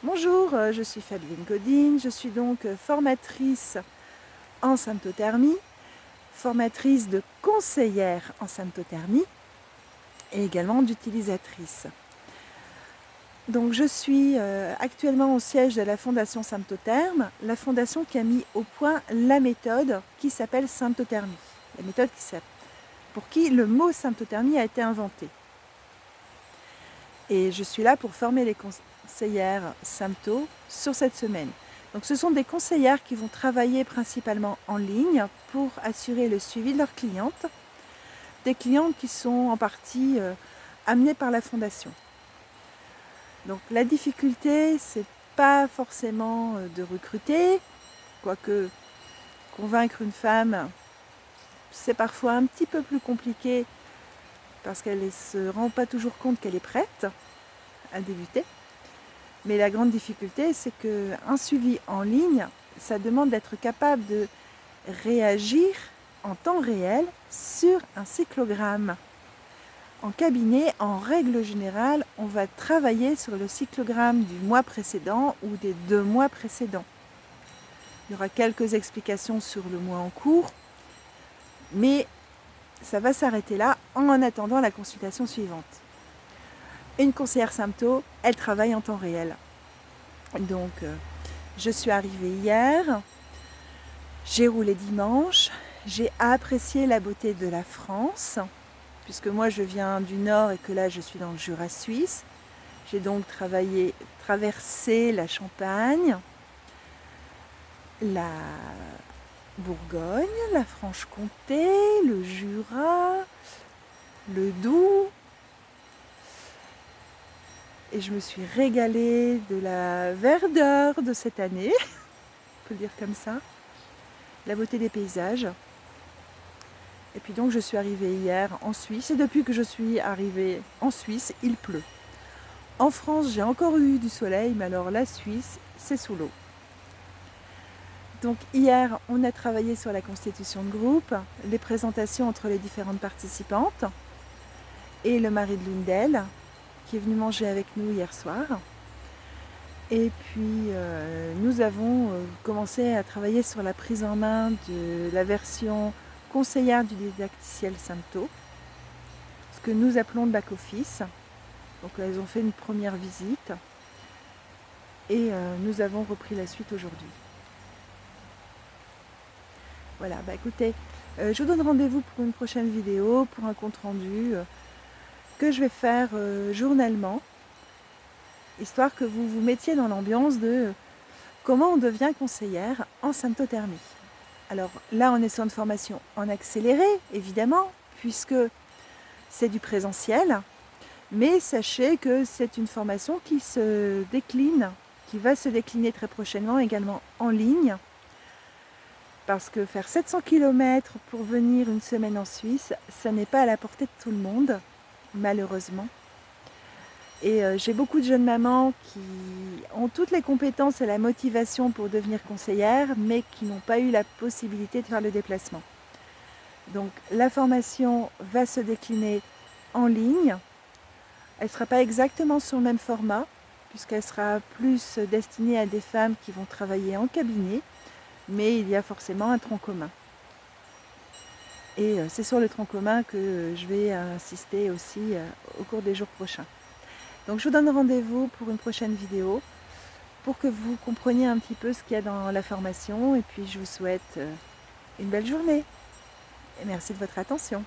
Bonjour, je suis Fabienne Godine, je suis donc formatrice en symptothermie, formatrice de conseillère en symptothermie et également d'utilisatrice. Donc je suis actuellement au siège de la Fondation Symptotherme, la fondation qui a mis au point la méthode qui s'appelle symptothermie, la méthode pour qui le mot symptothermie a été inventé. Et je suis là pour former les conseillères sympto sur cette semaine. Donc ce sont des conseillères qui vont travailler principalement en ligne pour assurer le suivi de leurs clientes, des clientes qui sont en partie amenées par la fondation. Donc la difficulté, c'est pas forcément de recruter, quoique convaincre une femme, c'est parfois un petit peu plus compliqué parce qu'elle ne se rend pas toujours compte qu'elle est prête à débuter. Mais la grande difficulté, c'est qu'un suivi en ligne, ça demande d'être capable de réagir en temps réel sur un cyclogramme. En cabinet, en règle générale, on va travailler sur le cyclogramme du mois précédent ou des 2 mois précédents. Il y aura quelques explications sur le mois en cours, mais ça va s'arrêter là en attendant la consultation suivante. Une conseillère sympto, elle travaille en temps réel. Donc, je suis arrivée hier, j'ai roulé dimanche, j'ai apprécié la beauté de la France, puisque moi je viens du nord et que là je suis dans le Jura suisse. J'ai donc traversé la Champagne, la Bourgogne, la Franche-Comté, le Jura, le Doubs. Et je me suis régalée de la verdeur de cette année, on peut le dire comme ça, la beauté des paysages. Et puis donc je suis arrivée hier en Suisse et depuis que je suis arrivée en Suisse, il pleut. En France, j'ai encore eu du soleil, mais alors la Suisse, c'est sous l'eau. Donc hier, on a travaillé sur la constitution de groupe, les présentations entre les différentes participantes et le mari de l'une d'elles qui est venu manger avec nous hier soir. Et puis nous avons commencé à travailler sur la prise en main de la version conseillère du didacticiel sympto, ce que nous appelons le back-office. Donc elles ont fait une première visite et nous avons repris la suite aujourd'hui. Voilà, écoutez, je vous donne rendez-vous pour une prochaine vidéo, pour un compte-rendu que je vais faire journellement, histoire que vous vous mettiez dans l'ambiance de comment on devient conseillère en symptothermie. Alors là, on est sur une formation en accéléré, évidemment, puisque c'est du présentiel, mais sachez que c'est une formation qui se décline, qui va se décliner très prochainement également en ligne, parce que faire 700 km pour venir une semaine en Suisse, ça n'est pas à la portée de tout le monde, malheureusement. Et j'ai beaucoup de jeunes mamans qui ont toutes les compétences et la motivation pour devenir conseillère, mais qui n'ont pas eu la possibilité de faire le déplacement. Donc la formation va se décliner en ligne. Elle ne sera pas exactement sur le même format, puisqu'elle sera plus destinée à des femmes qui vont travailler en cabinet, mais il y a forcément un tronc commun. Et c'est sur le tronc commun que je vais insister aussi au cours des jours prochains. Donc je vous donne rendez-vous pour une prochaine vidéo pour que vous compreniez un petit peu ce qu'il y a dans la formation et puis je vous souhaite une belle journée et merci de votre attention.